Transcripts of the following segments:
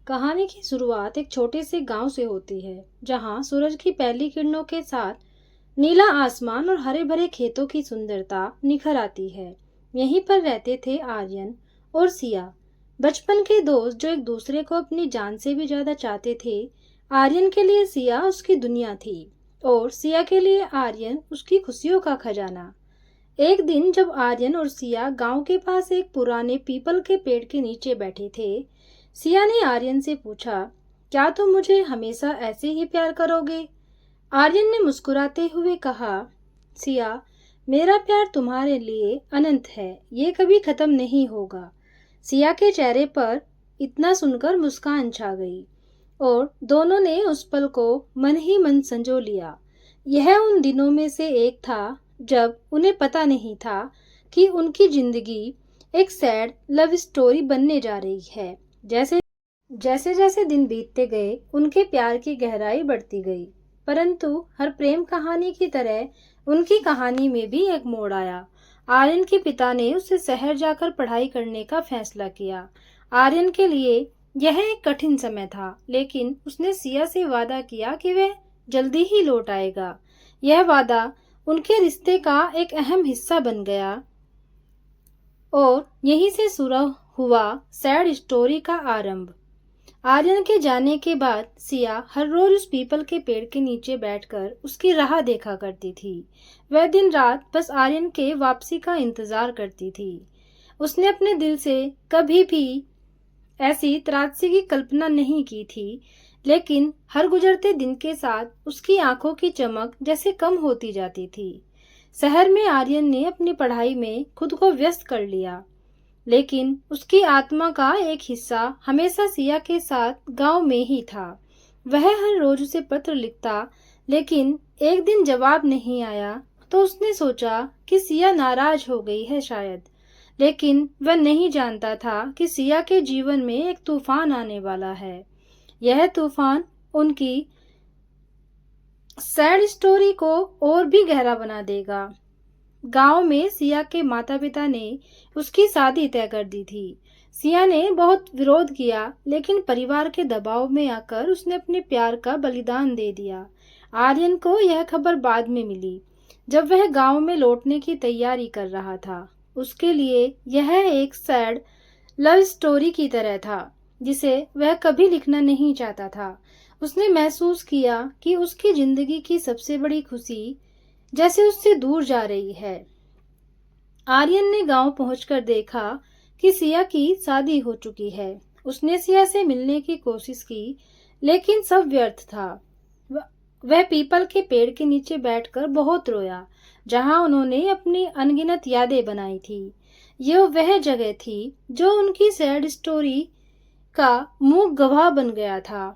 कहानी की शुरुआत एक छोटे से गांव से होती है जहां सूरज की पहली किरणों के साथ नीला आसमान और हरे भरे खेतों की सुंदरता निखर आती है। यहीं पर रहते थे आर्यन और सिया, बचपन के दोस्त जो एक दूसरे को अपनी जान से भी ज्यादा चाहते थे। आर्यन के लिए सिया उसकी दुनिया थी और सिया के लिए आर्यन उसकी खुशियों का खजाना। एक दिन जब आर्यन और सिया गांव के पास एक पुराने पीपल के पेड़ के नीचे बैठे थे, सिया ने आर्यन से पूछा, क्या तुम मुझे हमेशा ऐसे ही प्यार करोगे? आर्यन ने मुस्कुराते हुए कहा, सिया, मेरा प्यार तुम्हारे लिए अनंत है, ये कभी खत्म नहीं होगा। सिया के चेहरे पर इतना सुनकर मुस्कान छा गई और दोनों ने उस पल को मन ही मन संजो लिया। यह उन दिनों में से एक था जब उन्हें पता नहीं था कि उनकी जिंदगी एक सैड लव स्टोरी बनने जा रही है। जैसे जैसे जैसे दिन बीतते गए उनके प्यार की गहराई बढ़ती गई, परंतु हर प्रेम कहानी की तरह उनकी कहानी में भी एक मोड़ आया। आर्यन के पिता ने उसे शहर जाकर पढ़ाई करने का फैसला किया। आर्यन के लिए यह एक कठिन समय था, लेकिन उसने सिया से वादा किया कि वह जल्दी ही लौट आएगा। यह वादा उनके रिश्ते का एक अहम हिस्सा बन गया और यहीं से शुरू हुआ सैड स्टोरी का आरंभ। आर्यन के जाने के बाद सिया हर रोज उस पीपल के पेड़ के नीचे बैठकर उसकी राह देखा करती थी। वह दिन रात बस आर्यन के वापसी का इंतजार करती थी। उसने अपने दिल से कभी भी ऐसी त्रासदी की कल्पना नहीं की थी, लेकिन हर गुजरते दिन के साथ उसकी आंखों की चमक जैसे कम होती जाती थी। शहर में आर्यन ने अपनी पढ़ाई में खुद को व्यस्त कर लिया, लेकिन उसकी आत्मा का एक हिस्सा हमेशा सिया के साथ गांव में ही था। वह हर रोज उसे पत्र लिखता, लेकिन एक दिन जवाब नहीं आया तो उसने सोचा कि सिया नाराज हो गई है शायद। लेकिन वह नहीं जानता था कि सिया के जीवन में एक तूफान आने वाला है। यह तूफान उनकी सैड स्टोरी को और भी गहरा बना देगा। गांव में सिया के माता पिता ने उसकी शादी तय कर दी थी। सिया ने बहुत विरोध किया, लेकिन परिवार के दबाव में आकर उसने अपने प्यार का बलिदान दे दिया। आर्यन को यह खबर बाद में मिली, जब वह गांव में लौटने की तैयारी कर रहा था। उसके लिए यह एक सैड लव स्टोरी की तरह था, जिसे वह कभी लिखना नहीं चाहता था। उसने महसूस किया कि उसकी जिंदगी की सबसे बड़ी खुशी जैसे उससे दूर जा रही है। आर्यन ने गांव पहुंचकर देखा कि सिया की शादी हो चुकी है। उसने सिया से मिलने की कोशिश की, लेकिन सब व्यर्थ था। वह पीपल के पेड़ के नीचे बैठकर बहुत रोया, जहां उन्होंने अपनी अनगिनत यादें बनाई थी। यह वह जगह थी जो उनकी सैड स्टोरी का मूक गवाह बन गया था।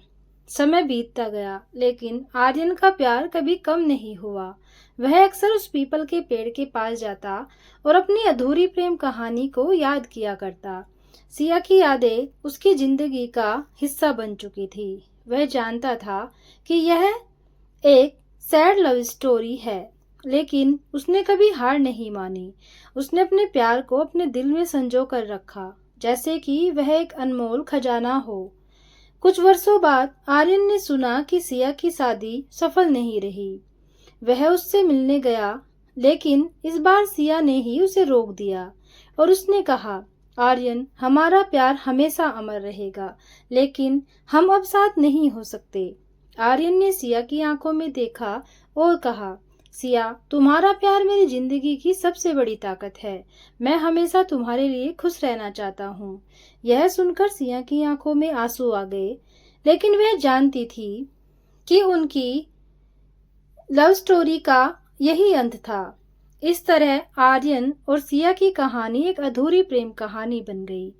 समय बीतता गया, लेकिन आर्यन का प्यार कभी कम नहीं हुआ। वह अक्सर उस पीपल के पेड़ के पास जाता और अपनी अधूरी प्रेम कहानी को याद किया करता। सिया की यादें उसकी जिंदगी का हिस्सा बन चुकी थी। वह जानता था कि यह एक सैड लव स्टोरी है, लेकिन उसने कभी हार नहीं मानी। उसने अपने प्यार को अपने दिल में संजो कर रखा, जैसे कि वह एक अनमोल खजाना हो। कुछ वर्षों बाद आर्यन ने सुना कि सिया की शादी सफल नहीं रही। वह उससे मिलने गया, लेकिन इस बार सिया ने ही उसे रोक दिया और उसने कहा, आर्यन, हमारा प्यार हमेशा अमर रहेगा, लेकिन हम अब साथ नहीं हो सकते। आर्यन ने सिया की आंखों में देखा और कहा, सिया, तुम्हारा प्यार मेरी जिंदगी की सबसे बड़ी ताकत है। मैं हमेशा तुम्हारे लिए खुश रहना चाहता हूँ। यह सुनकर सिया की आंखों में आंसू आ गए, लेकिन वह जानती थी कि उनकी लव स्टोरी का यही अंत था। इस तरह आर्यन और सिया की कहानी एक अधूरी प्रेम कहानी बन गई,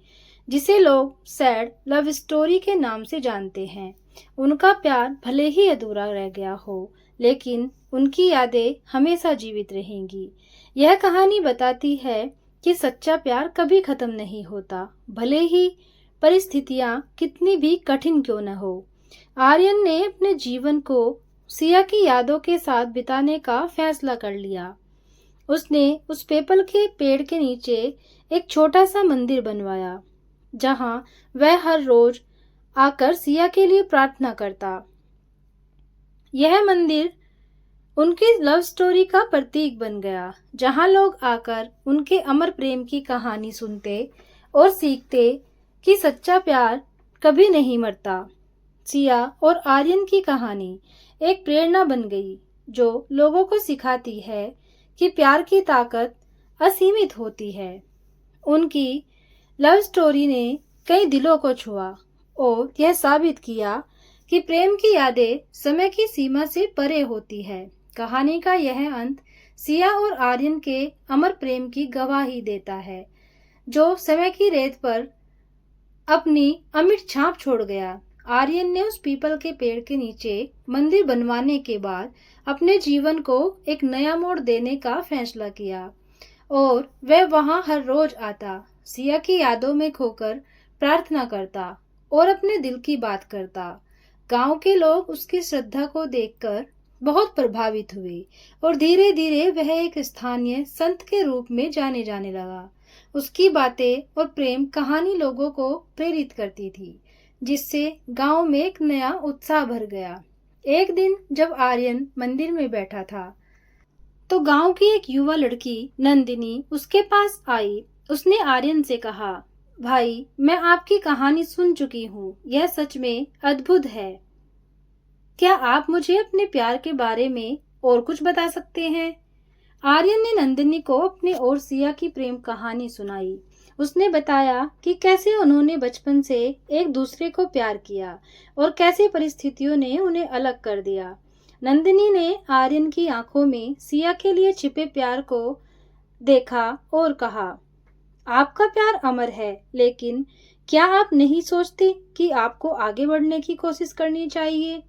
जिसे लोग सैड लव स्टोरी के नाम से जानते हैं। उनका प्यार भले ही अधूरा रह गया हो, लेकिन उनकी यादें हमेशा जीवित रहेंगी। यह कहानी बताती है कि सच्चा प्यार कभी खत्म नहीं होता, भले ही परिस्थितियां कितनी भी कठिन क्यों न हो। आर्यन ने अपने जीवन को सिया की यादों के साथ बिताने का फैसला कर लिया। उसने उस पीपल के पेड़ के नीचे एक छोटा सा मंदिर बनवाया, जहां वह हर रोज आकर सिया के लिए प्रार्थना करता। यह मंदिर उनकी लव स्टोरी का प्रतीक बन गया, जहां लोग आकर उनके अमर प्रेम की कहानी सुनते और सीखते कि सच्चा प्यार कभी नहीं मरता। सिया और आर्यन की कहानी एक प्रेरणा बन गई, जो लोगों को सिखाती है कि प्यार की ताकत असीमित होती है। उनकी लव स्टोरी ने कई दिलों को छुआ और यह साबित किया कि प्रेम की यादें समय की सीमा से परे होती है। कहानी का यह अंत सिया और आर्यन के अमर प्रेम की गवाही देता है, जो समय की रेत पर अपनी अमिट छाप छोड़ गया। आर्यन ने उस पीपल के पेड़ के नीचे मंदिर बनवाने के बाद अपने जीवन को एक नया मोड़ देने का फैसला किया और वह वहां हर रोज आता, सिया की यादों में खोकर प्रार्थना करता और अपने दिल की बात करता। गांव के लोग उसकी श्रद्धा को देखकर बहुत प्रभावित हुए और धीरे धीरे वह एक स्थानीय संत के रूप में जाने जाने लगा। उसकी बातें और प्रेम कहानी लोगों को प्रेरित करती थी, जिससे गांव में एक नया उत्साह भर गया। एक दिन जब आर्यन मंदिर में बैठा था, तो गांव की एक युवा लड़की नंदिनी उसके पास आई। उसने आर्यन से कहा, भाई, मैं आपकी कहानी सुन चुकी हूँ, यह सच में अद्भुत है। क्या आप मुझे अपने प्यार के बारे में और कुछ बता सकते हैं? आर्यन ने नंदिनी को अपने और सिया की प्रेम कहानी सुनाई। उसने बताया कि कैसे उन्होंने बचपन से एक दूसरे को प्यार किया और कैसे परिस्थितियों ने उन्हें अलग कर दिया। नंदिनी ने आर्यन की आंखों में सिया के लिए छिपे प्यार को देखा और कहा, आपका प्यार अमर है, लेकिन क्या आप नहीं सोचते कि आपको आगे बढ़ने की कोशिश करनी चाहिए?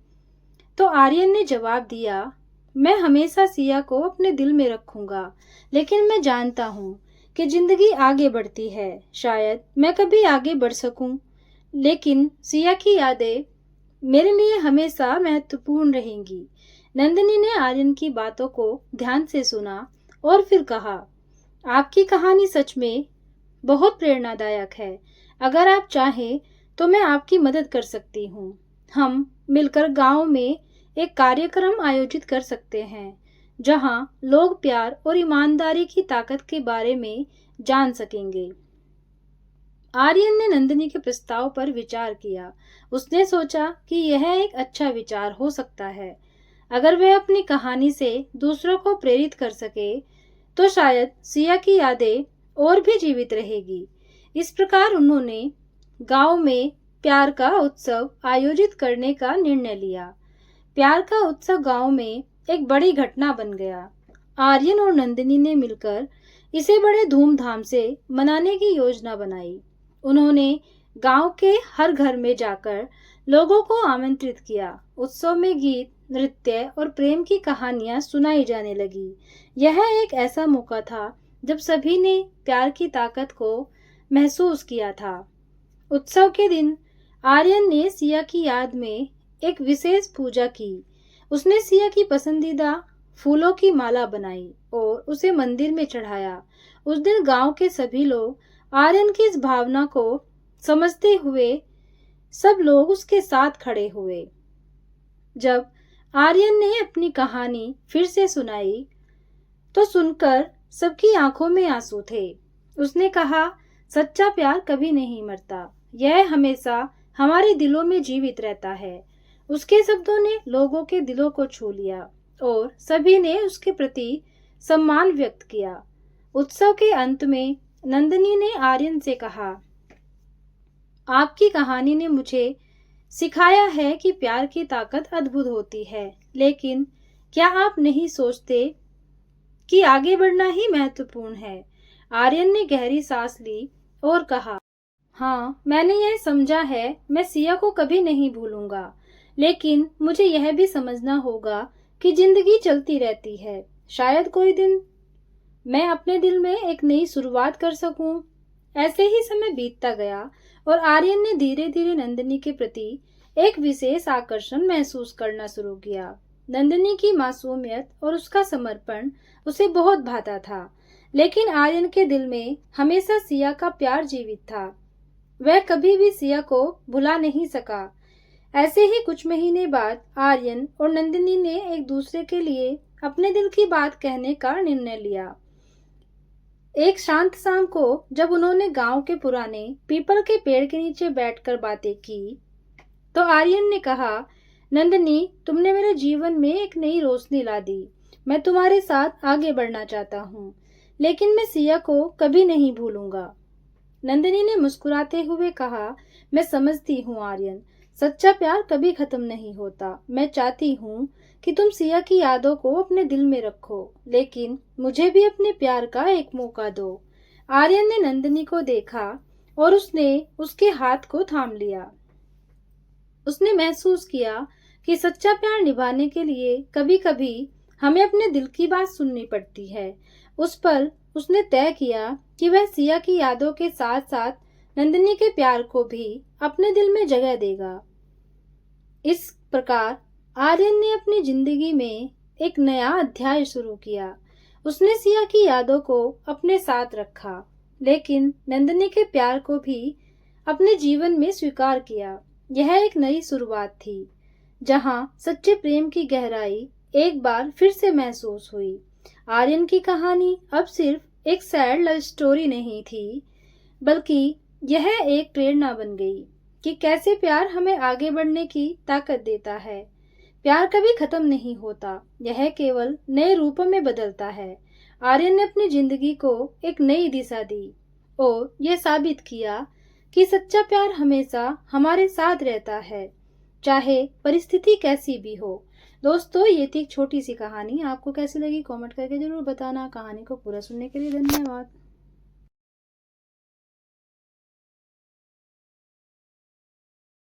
तो आर्यन ने जवाब दिया, मैं हमेशा सिया को अपने दिल में रखूंगा, लेकिन मैं जानता हूँ कि जिंदगी आगे बढ़ती है। शायद मैं कभी आगे बढ़ सकूं, लेकिन सिया की यादें मेरे लिए हमेशा महत्वपूर्ण रहेंगी। नंदिनी ने आर्यन की बातों को ध्यान से सुना और फिर कहा, आपकी कहानी सच में बहुत प्रेरणादायक है। अगर आप चाहें तो मैं आपकी मदद कर सकती हूँ। हम मिलकर गांव में एक कार्यक्रम आयोजित कर सकते हैं, जहां लोग प्यार और ईमानदारी की ताकत के बारे में जान सकेंगे। आर्यन ने नंदिनी के प्रस्ताव पर विचार किया। उसने सोचा कि यह एक अच्छा विचार हो सकता है। अगर वह अपनी कहानी से दूसरों को प्रेरित कर सके, तो शायद सिया की यादें और भी जीवित रहेगी। इस प्रकार उन्होंने गांव में प्यार का उत्सव आयोजित करने का निर्णय लिया। प्यार का उत्सव गांव में एक बड़ी घटना बन गया। आर्यन और नंदिनी ने मिलकर इसे बड़े धूमधाम से मनाने की योजना बनाई। उन्होंने गांव के हर घर में जाकर लोगों को आमंत्रित किया। उत्सव में गीत, नृत्य और प्रेम की कहानियां सुनाई जाने लगी। यह एक ऐसा मौका था जब सभी ने प्यार की ताकत को महसूस किया था। उत्सव के दिन आर्यन ने सिया की याद में एक विशेष पूजा की। उसने सिया की पसंदीदा फूलों की माला बनाई और उसे मंदिर में चढ़ाया। उस दिन गांव के सभी लोग आर्यन की इस भावना को समझते हुए सब लोग उसके साथ खड़े हुए। जब आर्यन ने अपनी कहानी फिर से सुनाई, तो सुनकर सबकी आंखों में आंसू थे। उसने कहा, सच्चा प्यार कभी नहीं मरता, यह हमेशा हमारे दिलों में जीवित रहता है। उसके शब्दों ने लोगों के दिलों को छू लिया और सभी ने उसके प्रति सम्मान व्यक्त किया। उत्सव के अंत में नंदिनी ने आर्यन से कहा, आपकी कहानी ने मुझे सिखाया है कि प्यार की ताकत अद्भुत होती है, लेकिन क्या आप नहीं सोचते कि आगे बढ़ना ही महत्वपूर्ण है? आर्यन ने गहरी सांस ली और कहा, हाँ, मैंने यह समझा है, मैं सिया को कभी नहीं भूलूंगा, लेकिन मुझे यह भी समझना होगा कि जिंदगी चलती रहती है। शायद कोई दिन मैं अपने दिल में एक नई शुरुआत कर सकूं। ऐसे ही समय बीतता गया और आर्यन ने धीरे धीरे नंदिनी के प्रति एक विशेष आकर्षण महसूस करना शुरू किया। नंदिनी की मासूमियत और उसका समर्पण उसे बहुत भाता था, लेकिन आर्यन के दिल में हमेशा सिया का प्यार जीवित था। वह कभी भी सिया को भुला नहीं सका। ऐसे ही कुछ महीने बाद आर्यन और नंदिनी ने एक दूसरे के लिए अपने दिल की बात कहने का निर्णय लिया। एक शांत शाम को जब उन्होंने गांव के पुराने पीपल के पेड़ के नीचे बैठकर बातें की, तो आर्यन ने कहा, नंदिनी, तुमने मेरे जीवन में एक नई रोशनी ला दी। मैं तुम्हारे साथ आगे बढ़ना चाहता हूँ, लेकिन मैं सिया को कभी नहीं भूलूंगा। नंदिनी ने मुस्कुराते हुए कहा, मैं समझती हूँ आर्यन, सच्चा प्यार कभी खत्म नहीं होता। मैं चाहती हूँ कि तुम सिया की यादों को अपने दिल में रखो, लेकिन मुझे भी अपने प्यार का एक मौका दो। आर्यन ने नंदिनी को देखा और उसने उसके हाथ को थाम लिया। उसने महसूस किया कि सच्चा प्यार निभाने के लिए कभी कभी हमें अपने दिल की बात सुननी पड़ती है। उस पर उसने तय किया कि वह सिया की यादों के साथ साथ नंदिनी के प्यार को भी अपने दिल में जगह देगा। इस प्रकार आर्यन ने अपनी जिंदगी में एक नया अध्याय शुरू किया। उसने सिया की यादों को अपने साथ रखा, लेकिन नंदिनी के प्यार को भी अपने जीवन में स्वीकार किया। यह एक नई शुरुआत थी, जहां सच्चे प्रेम की गहराई एक बार फिर से महसूस हुई। आर्यन की कहानी अब सिर्फ एक सैड लव स्टोरी नहीं थी, बल्कि यह एक प्रेरणा बन गई कि कैसे प्यार हमें आगे बढ़ने की ताकत देता है। प्यार कभी खत्म नहीं होता, यह केवल नए रूपों में बदलता है। आर्यन ने अपनी जिंदगी को एक नई दिशा दी और यह साबित किया कि सच्चा प्यार हमेशा हमारे साथ रहता है, चाहे परिस्थिति कैसी भी हो। दोस्तों, ये थी एक छोटी सी कहानी। आपको कैसी लगी कमेंट करके जरूर बताना। कहानी को पूरा सुनने के लिए धन्यवाद।